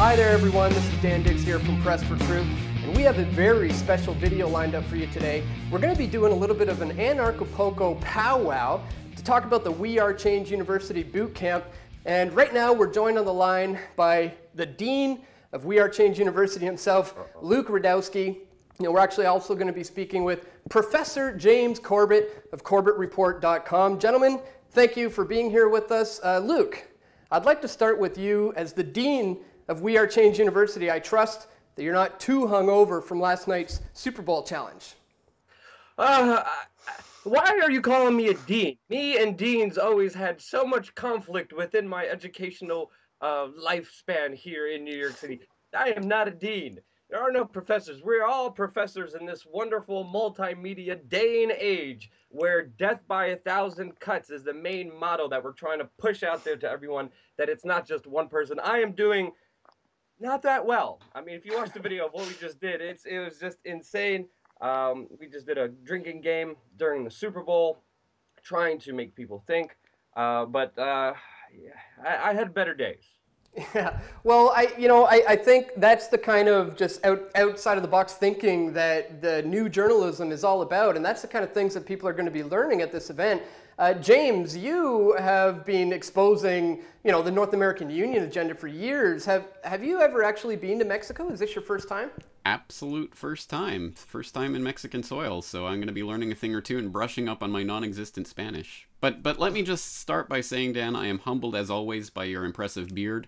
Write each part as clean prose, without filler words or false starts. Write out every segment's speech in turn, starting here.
Hi there everyone, this is Dan Dicks here from Press for Truth, and we have a very special video lined up for you today. We're going to be doing a little bit of an Acapulco powwow to talk about the We Are Change University boot camp. And right now we're joined on the line by the Dean of We Are Change University himself, Luke Rudkowski. We're actually also going to be speaking with Professor James Corbett of CorbettReport.com. Gentlemen, thank you for being here with us. Luke, I'd like to start with you as the Dean of We Are Change University. I trust that you're not too hungover from last night's Super Bowl challenge. Why are you calling me a dean? Me and deans always had so much conflict within my educational lifespan here in New York City. I am not a dean. There are no professors. We're all professors in this wonderful multimedia day and age where death by 1,000 cuts is the main motto that we're trying to push out there to everyone, that it's not just one person. I am doing not that well. I mean, if you watch the video of what we just did, it was just insane. We just did a drinking game during the Super Bowl, trying to make people think. But I had better days. Yeah, well, I think that's the kind of just outside of the box thinking that the new journalism is all about, and that's the kind of things that people are going to be learning at this event. James, you have been exposing, the North American Union agenda for years. Have you ever actually been to Mexico? Is this your first time? Absolute first time in Mexican soil. So I'm going to be learning a thing or two and brushing up on my non-existent Spanish. But let me just start by saying, Dan, I am humbled as always by your impressive beard.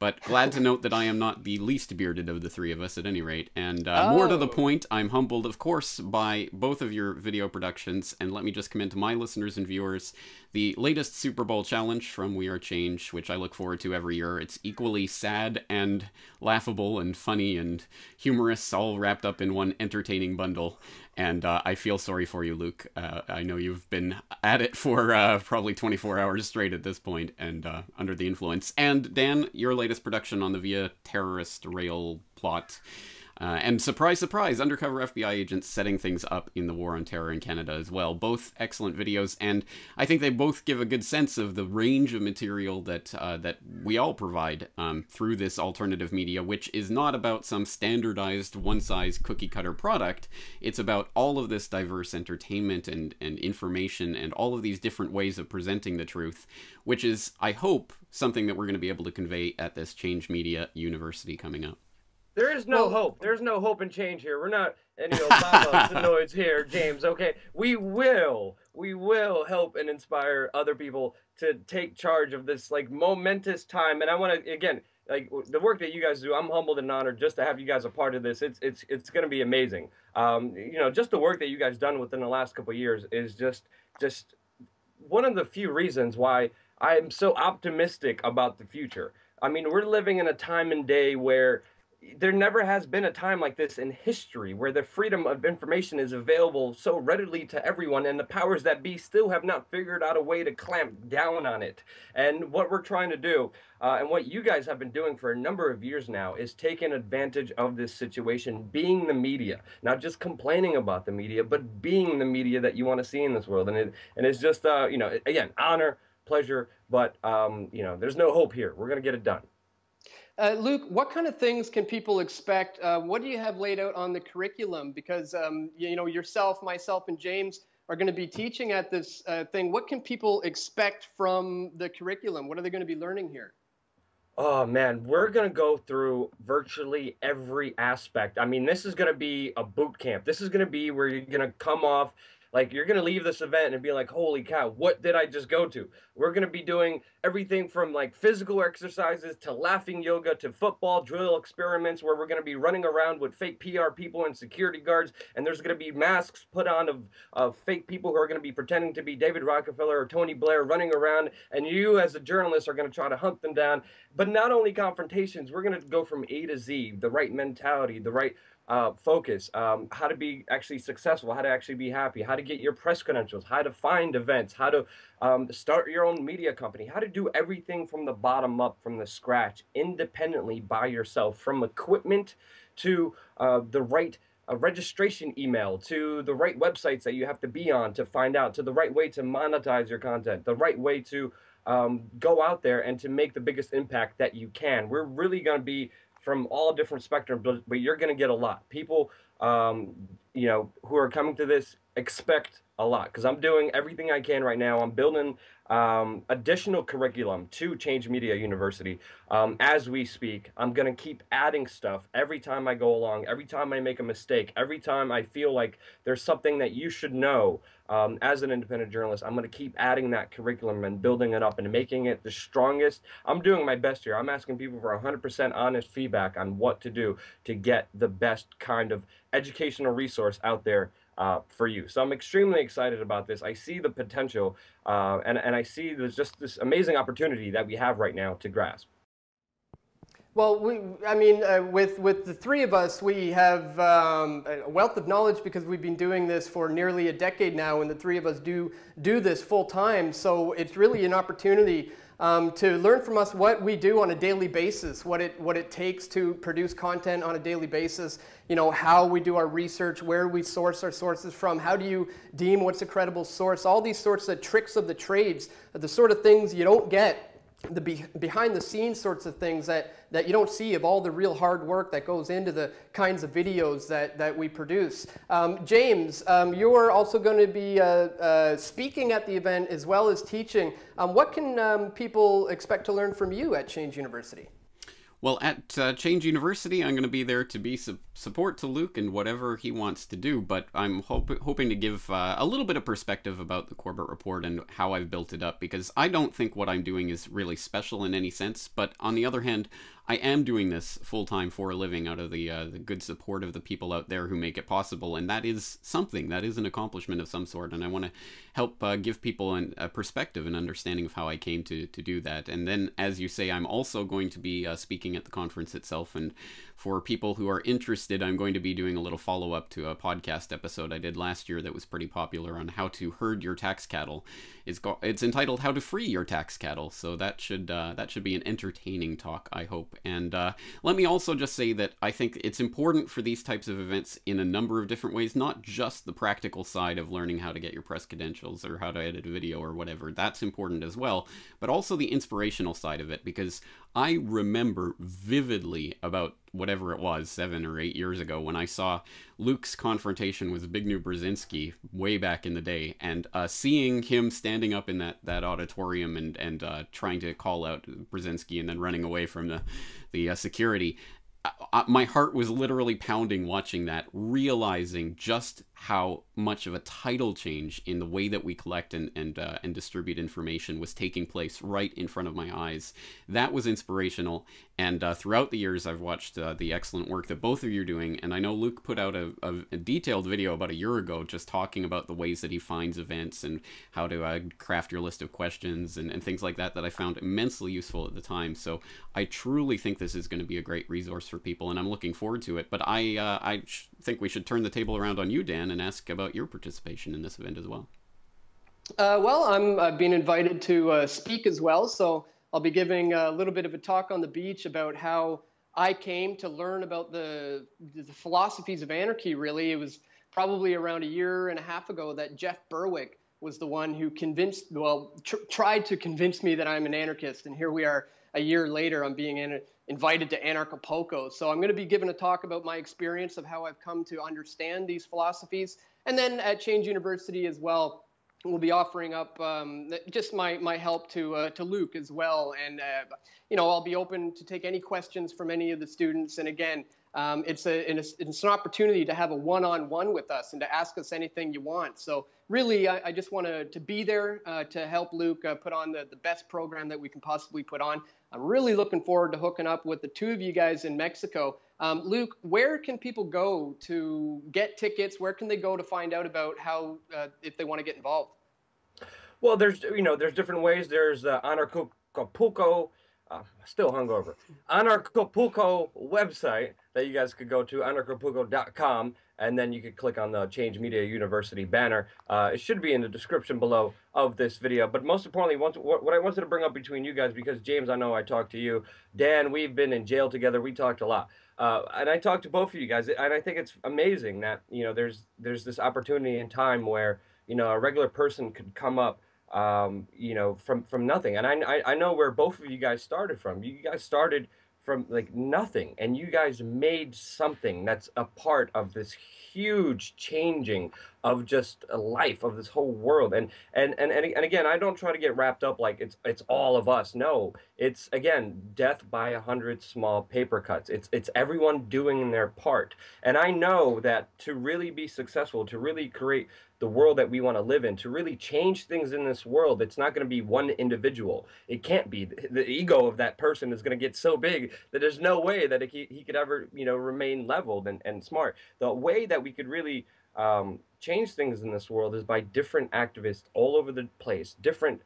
But glad to note that I am not the least bearded of the three of us at any rate. And more to the point, I'm humbled, of course, by both of your video productions. And let me just commend to my listeners and viewers the latest Super Bowl challenge from We Are Change, which I look forward to every year. It's equally sad and laughable and funny and humorous, all wrapped up in one entertaining bundle. And I feel sorry for you, Luke. I know you've been at it for probably 24 hours straight at this point and under the influence. And Dan, your latest production on the Via terrorist rail plot. And surprise, surprise, undercover FBI agents setting things up in the war on terror in Canada as well. Both excellent videos, and I think they both give a good sense of the range of material that that we all provide through this alternative media, which is not about some standardized one-size cookie-cutter product. It's about all of this diverse entertainment and information and all of these different ways of presenting the truth, which is, I hope, something that we're going to be able to convey at this Change Media University coming up. There is no hope. There's no hope and change here. We're not any Obama Sinoids here, James. Okay, we will help and inspire other people to take charge of this momentous time. And I want to again, the work that you guys do. I'm humbled and honored just to have you guys a part of this. It's going to be amazing. Just the work that you guys done within the last couple of years is just one of the few reasons why I'm so optimistic about the future. I mean, we're living in a time and day where there never has been a time like this in history where the freedom of information is available so readily to everyone, and the powers that be still have not figured out a way to clamp down on it. And what we're trying to do, and what you guys have been doing for a number of years now, is taking advantage of this situation, being the media, not just complaining about the media, but being the media that you want to see in this world. And it's just, again, honor, pleasure, but, there's no hope here. We're going to get it done. Luke, what kind of things can people expect? What do you have laid out on the curriculum? Because, yourself, myself, and James are going to be teaching at this thing. What can people expect from the curriculum? What are they going to be learning here? Oh, man, we're going to go through virtually every aspect. I mean, this is going to be a boot camp. This is going to be where you're going to come off, you're going to leave this event and be like, holy cow, what did I just go to? We're going to be doing everything from physical exercises to laughing yoga to football drill experiments where we're going to be running around with fake PR people and security guards. And there's going to be masks put on of fake people who are going to be pretending to be David Rockefeller or Tony Blair running around. And you as a journalist are going to try to hunt them down. But not only confrontations, we're going to go from A to Z, the right mentality, the right focus, how to be actually successful, how to actually be happy, how to get your press credentials, how to find events, how to start your own media company, how to do everything from the bottom up, from the scratch, independently by yourself, from equipment to the right registration email, to the right websites that you have to be on to find out, to the right way to monetize your content, the right way to go out there and to make the biggest impact that you can. We're really going to be from all different spectrums, but you're going to get a lot. People, who are coming to this expect a lot, because I'm doing everything I can right now. I'm building additional curriculum to Change Media University as we speak. I'm going to keep adding stuff every time I go along, every time I make a mistake, every time I feel like there's something that you should know as an independent journalist. I'm going to keep adding that curriculum and building it up and making it the strongest. I'm doing my best here. I'm asking people for 100% honest feedback on what to do to get the best kind of educational resource out there for you. So I'm extremely excited about this. I see the potential, and I see there's just this amazing opportunity that we have right now to grasp. Well, with the three of us, we have a wealth of knowledge because we've been doing this for nearly a decade now, and the three of us do this full time. So it's really an opportunity to learn from us what we do on a daily basis, what it takes to produce content on a daily basis, how we do our research, where we source our sources from, how do you deem what's a credible source, all these sorts of tricks of the trades, the sort of things you don't get, the behind the scenes sorts of things that you don't see, of all the real hard work that goes into the kinds of videos that we produce. James, you're also going to be speaking at the event as well as teaching. What can people expect to learn from you at Change University? Well, at Change University, I'm going to be there to be support to Luke and whatever he wants to do, but I'm hoping to give a little bit of perspective about the Corbett Report and how I've built it up, because I don't think what I'm doing is really special in any sense, but on the other hand, I am doing this full-time for a living out of the good support of the people out there who make it possible, and that is something. That is an accomplishment of some sort, and I want to help give people a perspective and understanding of how I came to do that. And then, as you say, I'm also going to be speaking at the conference itself, and for people who are interested, I'm going to be doing a little follow-up to a podcast episode I did last year that was pretty popular on how to herd your tax cattle. It's entitled How to Free Your Tax Cattle, so that should be an entertaining talk, I hope. And let me also just say that I think it's important for these types of events in a number of different ways, not just the practical side of learning how to get your press credentials or how to edit a video or whatever. That's important as well, but also the inspirational side of it, because I remember vividly about whatever it was, 7 or 8 years ago, when I saw Luke's confrontation with Zbigniew Brzezinski way back in the day, and seeing him standing up in that auditorium and trying to call out Brzezinski and then running away from the security. My heart was literally pounding watching that, realizing just how much of a tidal change in the way that we collect and distribute information was taking place right in front of my eyes. That was inspirational, and throughout the years I've watched the excellent work that both of you are doing, and I know Luke put out a detailed video about a year ago just talking about the ways that he finds events and how to craft your list of questions and things like that I found immensely useful at the time. So I truly think this is going to be a great resource for people, and I'm looking forward to it. But I think we should turn the table around on you, Dan, and ask about your participation in this event as well. Well, I'm being invited to speak as well, so I'll be giving a little bit of a talk on the beach about how I came to learn about the philosophies of anarchy, really. It was probably around a year and a half ago that Jeff Berwick was the one who tried to convince me that I'm an anarchist, and here we are a year later, I'm being invited to Acapulco. So I'm going to be giving a talk about my experience of how I've come to understand these philosophies. And then at Change University as well, we'll be offering up just my help to Luke as well. And, I'll be open to take any questions from any of the students. And again, it's an opportunity to have a one-on-one with us and to ask us anything you want. So really, I just want to be there to help Luke put on the best program that we can possibly put on. I'm really looking forward to hooking up with the two of you guys in Mexico. Luke, where can people go to get tickets? Where can they go to find out about how, if they want to get involved? Well, there's different ways. There's Acapulco, still hungover, Acapulco website that you guys could go to, unacapulco.com, and then you could click on the Change Media University banner. It should be in the description below of this video. But most importantly, what I wanted to bring up between you guys, because James, I know I talked to you. Dan, we've been in jail together. We talked a lot. And I talked to both of you guys, and I think it's amazing that, there's this opportunity in time where, a regular person could come up, from nothing. And I know where both of you guys started from. You guys started from like nothing, and you guys made something that's a part of this huge changing of just a life of this whole world. And again, I don't try to get wrapped up like it's all of us. No, it's again death by 100 small paper cuts. It's everyone doing their part. And I know that to really be successful, to really create the world that we want to live in, to really change things in this world, it's not going to be one individual. It can't be. The ego of that person is going to get so big that there's no way that he could ever, remain leveled and smart. The way that we could really change things in this world is by different activists all over the place, different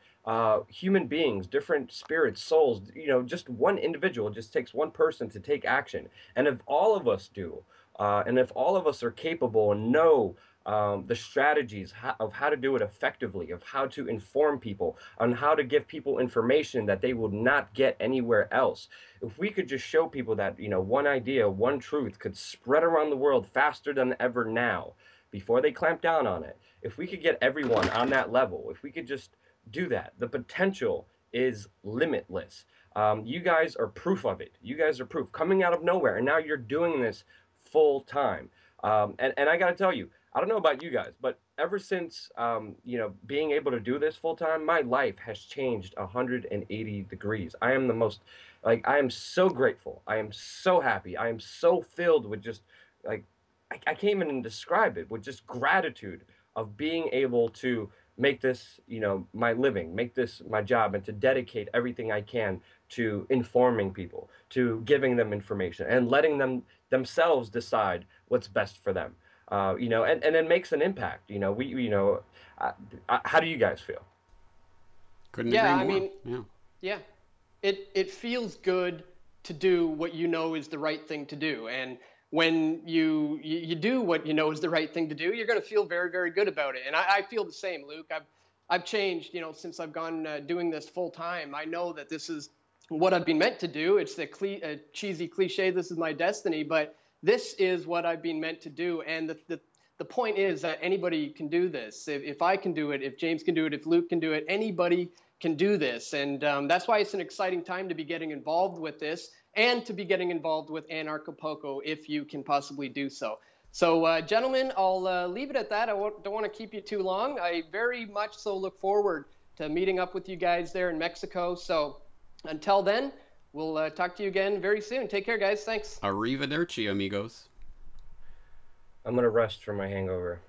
human beings, different spirits, souls. Just one individual. It just takes one person to take action. And if all of us do, and if all of us are capable and know the strategies of how to do it effectively, of how to inform people, on how to give people information that they would not get anywhere else. If we could just show people that, one idea, one truth could spread around the world faster than ever now, before they clamp down on it, if we could get everyone on that level, if we could just do that, the potential is limitless. You guys are proof of it. You guys are proof coming out of nowhere, and now you're doing this full time. And I got to tell you, I don't know about you guys, but ever since, being able to do this full time, my life has changed 180 degrees. I am so grateful. I am so happy. I am so filled with just I can't even describe it, with just gratitude of being able to make this, my living, make this my job, and to dedicate everything I can to informing people, to giving them information and letting them themselves decide what's best for them. And it makes an impact. How do you guys feel? Couldn't agree more. Yeah. It feels good to do what you know is the right thing to do. And when you do what you know is the right thing to do, you're going to feel very, very good about it. And I feel the same, Luke. I've changed, since I've gone doing this full time. I know that this is what I've been meant to do. It's the cheesy cliche, this is my destiny, but this is what I've been meant to do. And the point is that anybody can do this. If I can do it, if James can do it, if Luke can do it, anybody can do this. And that's why it's an exciting time to be getting involved with this, and to be getting involved with Acapulco if you can possibly do so. So, gentlemen, I'll leave it at that. I don't want to keep you too long. I very much so look forward to meeting up with you guys there in Mexico. So until then, we'll talk to you again very soon. Take care, guys. Thanks. Arrivederci, amigos. I'm going to rest from my hangover.